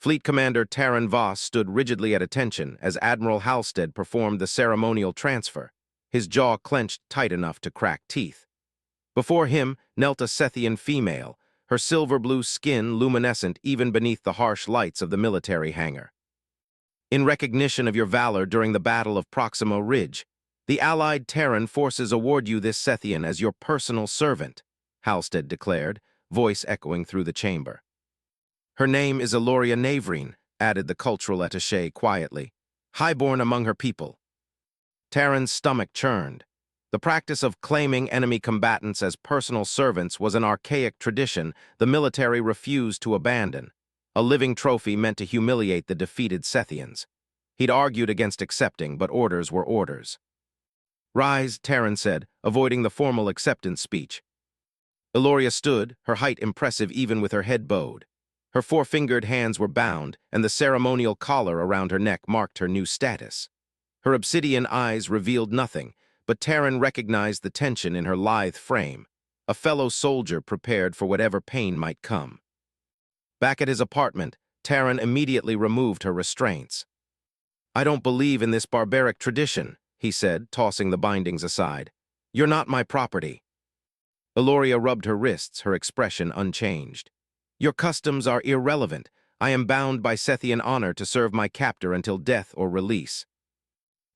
Fleet Commander Taran Voss stood rigidly at attention as Admiral Halstead performed the ceremonial transfer, his jaw clenched tight enough to crack teeth. Before him knelt a Sethian female, her silver-blue skin luminescent even beneath the harsh lights of the military hangar. In recognition of your valor during the Battle of Proxima Ridge, the Allied Terran forces award you this Sethian as your personal servant, Halstead declared, voice echoing through the chamber. Her name is Eloria Navrine, added the cultural attaché quietly, highborn among her people. Terran's stomach churned. The practice of claiming enemy combatants as personal servants was an archaic tradition the military refused to abandon, a living trophy meant to humiliate the defeated Sethians. He'd argued against accepting, but orders were orders. Rise, Terran said, avoiding the formal acceptance speech. Eloria stood, her height impressive even with her head bowed. Her four-fingered hands were bound, and the ceremonial collar around her neck marked her new status. Her obsidian eyes revealed nothing, but Terran recognized the tension in her lithe frame, a fellow soldier prepared for whatever pain might come. Back at his apartment, Terran immediately removed her restraints. I don't believe in this barbaric tradition, he said, tossing the bindings aside. You're not my property. Eloria rubbed her wrists, her expression unchanged. Your customs are irrelevant. I am bound by Sethian honor to serve my captor until death or release.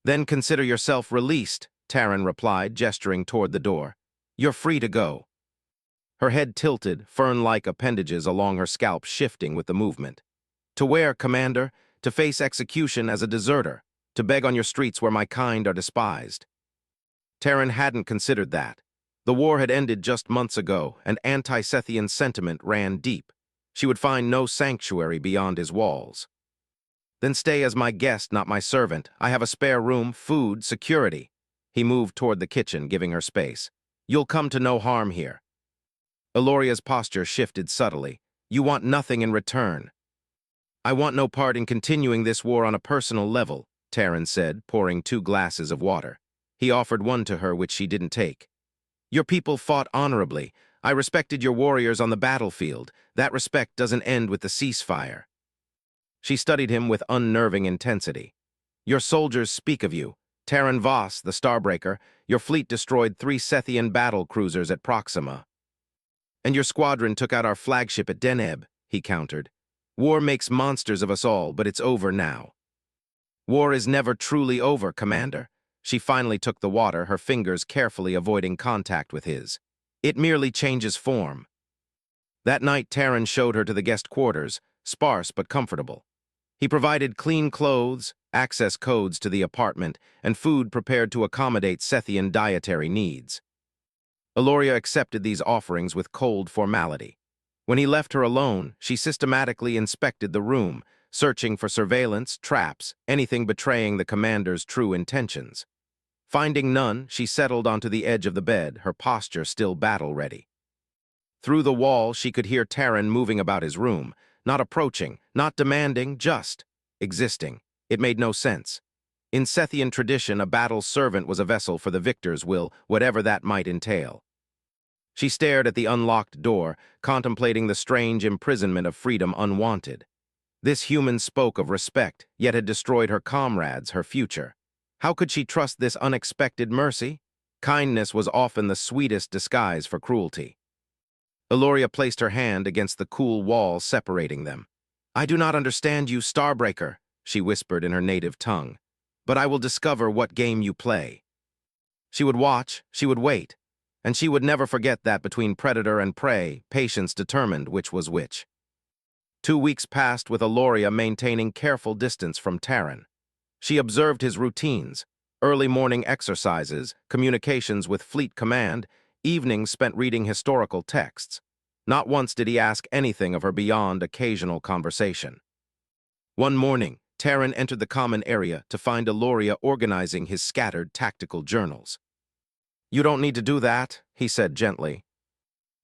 Then consider yourself released, Terran replied, gesturing toward the door. You're free to go. Her head tilted, fern-like appendages along her scalp shifting with the movement. To where, Commander? To face execution as a deserter, to beg on your streets where my kind are despised. Terran hadn't considered that. The war had ended just months ago, and anti-Sethian sentiment ran deep. She would find no sanctuary beyond his walls. Then stay as my guest, not my servant. I have a spare room, food, security. He moved toward the kitchen, giving her space. You'll come to no harm here. Eloria's posture shifted subtly. You want nothing in return. I want no part in continuing this war on a personal level, Terran said, pouring 2 glasses of water. He offered one to her, which she didn't take. Your people fought honorably. I respected your warriors on the battlefield. That respect doesn't end with the ceasefire. She studied him with unnerving intensity. Your soldiers speak of you. Taran Voss, the Starbreaker, your fleet destroyed 3 Sethian battle cruisers at Proxima. And your squadron took out our flagship at Deneb, he countered. War makes monsters of us all, but it's over now. War is never truly over, Commander. She finally took the water, her fingers carefully avoiding contact with his. It merely changes form. That night, Terran showed her to the guest quarters, sparse but comfortable. He provided clean clothes, access codes to the apartment, and food prepared to accommodate Sethian dietary needs. Eloria accepted these offerings with cold formality. When he left her alone, she systematically inspected the room, searching for surveillance, traps, anything betraying the commander's true intentions. Finding none, she settled onto the edge of the bed, her posture still battle-ready. Through the wall, she could hear Terran moving about his room, not approaching, not demanding, just existing. It made no sense. In Sethian tradition, a battle's servant was a vessel for the victor's will, whatever that might entail. She stared at the unlocked door, contemplating the strange imprisonment of freedom unwanted. This human spoke of respect, yet had destroyed her comrades, her future. How could she trust this unexpected mercy? Kindness was often the sweetest disguise for cruelty. Eloria placed her hand against the cool wall separating them. I do not understand you, Starbreaker, she whispered in her native tongue, but I will discover what game you play. She would watch, she would wait, and she would never forget that between predator and prey, patience determined which was which. 2 weeks passed with Eloria maintaining careful distance from Terran. She observed his routines, early morning exercises, communications with Fleet Command, evenings spent reading historical texts. Not once did he ask anything of her beyond occasional conversation. One morning, Terran entered the common area to find Eloria organizing his scattered tactical journals. You don't need to do that, he said gently.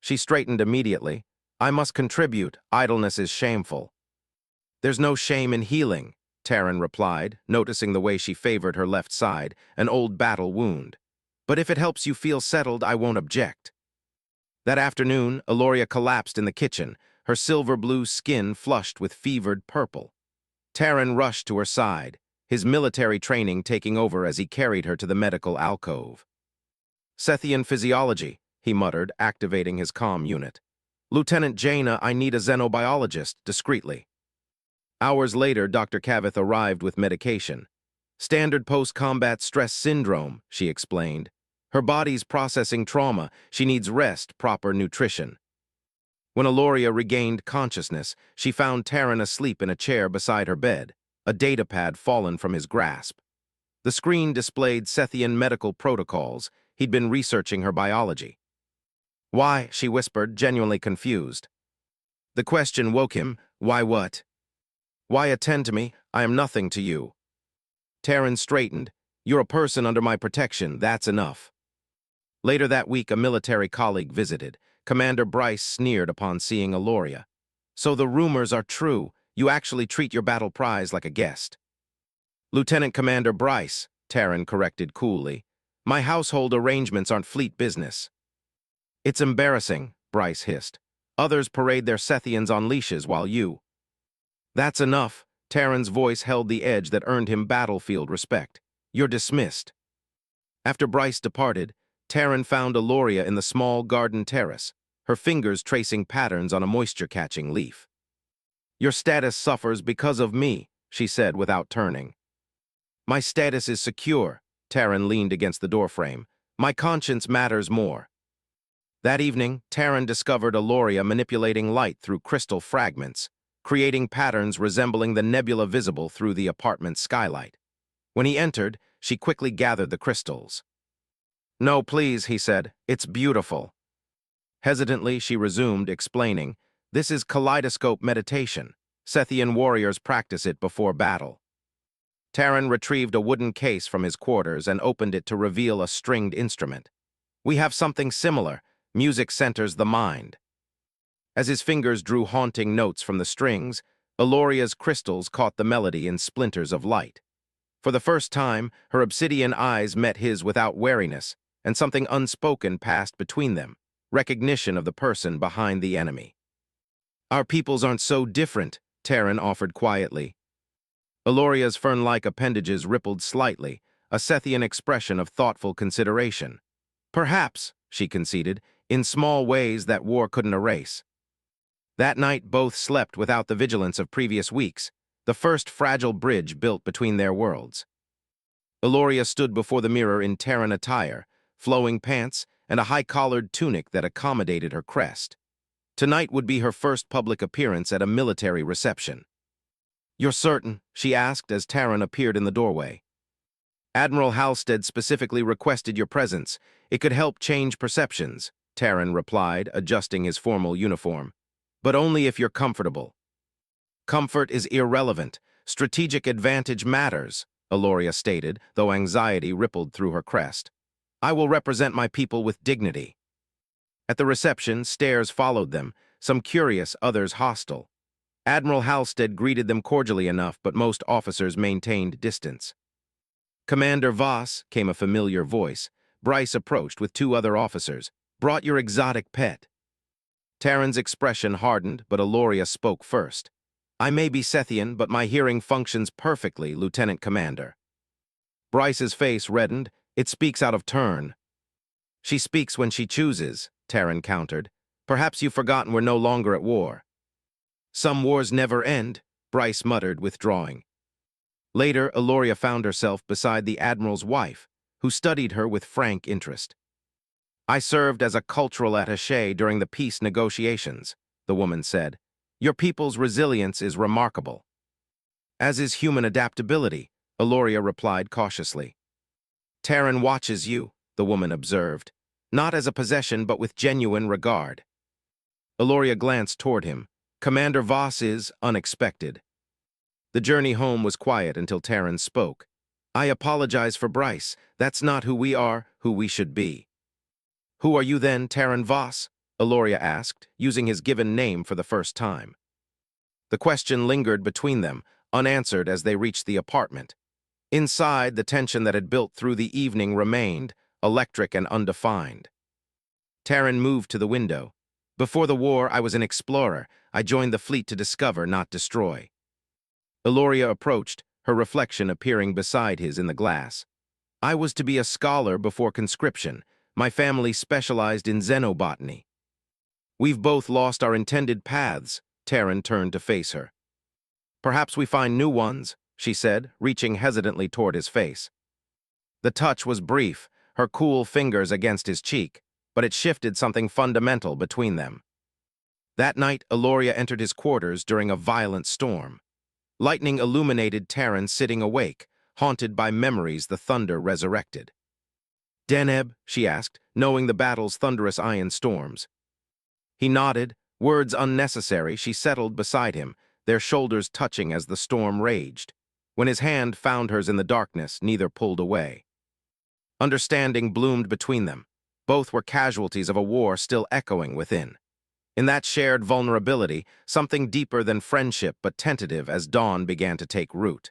She straightened immediately. I must contribute. Idleness is shameful. There's no shame in healing, Terran replied, noticing the way she favored her left side, an old battle wound. But if it helps you feel settled, I won't object. That afternoon, Eloria collapsed in the kitchen, her silver-blue skin flushed with fevered purple. Taryn rushed to her side, his military training taking over as he carried her to the medical alcove. "Sethian physiology," he muttered, activating his comm unit. "Lieutenant Jaina, I need a xenobiologist, discreetly." Hours later, Dr. Cavith arrived with medication. "Standard post-combat stress syndrome," she explained. "Her body's processing trauma. She needs rest, proper nutrition." When Aloria regained consciousness, she found Taryn asleep in a chair beside her bed, a datapad fallen from his grasp. The screen displayed Sethian medical protocols. He'd been researching her biology. "Why?" she whispered, genuinely confused. The question woke him. "Why what?" "Why attend to me? I am nothing to you." Taryn straightened. "You're a person under my protection, that's enough." Later that week, a military colleague visited. Commander Bryce sneered upon seeing Aloria. "So the rumors are true. You actually treat your battle prize like a guest." "Lieutenant Commander Bryce," Taryn corrected coolly. "My household arrangements aren't fleet business." "It's embarrassing," Bryce hissed. "Others parade their Sethians on leashes while you—" "That's enough." Taryn's voice held the edge that earned him battlefield respect. "You're dismissed." After Bryce departed, Taryn found Aloria in the small garden terrace, her fingers tracing patterns on a moisture-catching leaf. "Your status suffers because of me," she said without turning. "My status is secure," Taryn leaned against the doorframe. "My conscience matters more." That evening, Taryn discovered Aloria manipulating light through crystal fragments, creating patterns resembling the nebula visible through the apartment's skylight. When he entered, she quickly gathered the crystals. "No, please," he said. "It's beautiful." Hesitantly, she resumed, explaining, "This is kaleidoscope meditation. Sethian warriors practice it before battle." Taryn retrieved a wooden case from his quarters and opened it to reveal a stringed instrument. "We have something similar. Music centers the mind." As his fingers drew haunting notes from the strings, Aloria's crystals caught the melody in splinters of light. For the first time, her obsidian eyes met his without wariness, and something unspoken passed between them, recognition of the person behind the enemy. "Our peoples aren't so different," Taryn offered quietly. Aloria's fern-like appendages rippled slightly, a Sethian expression of thoughtful consideration. "Perhaps," she conceded, "in small ways that war couldn't erase." That night, both slept without the vigilance of previous weeks, the first fragile bridge built between their worlds. Aloria stood before the mirror in Terran attire, flowing pants, and a high-collared tunic that accommodated her crest. Tonight would be her first public appearance at a military reception. "You're certain?" she asked as Taryn appeared in the doorway. "Admiral Halstead specifically requested your presence. It could help change perceptions," Taryn replied, adjusting his formal uniform. "But only if you're comfortable." "Comfort is irrelevant. Strategic advantage matters," Aloria stated, though anxiety rippled through her crest. "I will represent my people with dignity." At the reception, stares followed them, some curious, others hostile. Admiral Halstead greeted them cordially enough, but most officers maintained distance. "Commander Voss," came a familiar voice. Bryce approached with two other officers. "Brought your exotic pet." Taryn's expression hardened, but Aloria spoke first. "I may be Sethian, but my hearing functions perfectly, Lieutenant Commander." Bryce's face reddened. "It speaks out of turn." "She speaks when she chooses," Taryn countered. "Perhaps you've forgotten we're no longer at war." "Some wars never end," Bryce muttered, withdrawing. Later, Aloria found herself beside the Admiral's wife, who studied her with frank interest. "I served as a cultural attaché during the peace negotiations," the woman said. "Your people's resilience is remarkable." "As is human adaptability," Aloria replied cautiously. "Taryn watches you," the woman observed, "not as a possession but with genuine regard." Aloria glanced toward him. "Commander Voss is unexpected." The journey home was quiet until Taryn spoke. "I apologize for Bryce. That's not who we are, who we should be." "Who are you then, Taryn Voss?" Aloria asked, using his given name for the first time. The question lingered between them, unanswered as they reached the apartment. Inside, the tension that had built through the evening remained, electric and undefined. Taryn moved to the window. Before the war, I was an explorer. I joined the fleet to discover, not destroy. Eloria approached, her reflection appearing beside his in the glass. I was to be a scholar before conscription. My family specialized in xenobotany. We've both lost our intended paths. Taryn turned to face her. Perhaps we find new ones, she said, reaching hesitantly toward his face. The touch was brief, her cool fingers against his cheek, but it shifted something fundamental between them. That night, Eloria entered his quarters during a violent storm. Lightning illuminated Taryn sitting awake, haunted by memories the thunder resurrected. "Deneb?" she asked, knowing the battle's thunderous iron storms. He nodded, words unnecessary. She settled beside him, their shoulders touching as the storm raged. When his hand found hers in the darkness, neither pulled away. Understanding bloomed between them. Both were casualties of a war still echoing within. In that shared vulnerability, something deeper than friendship but tentative as dawn began to take root.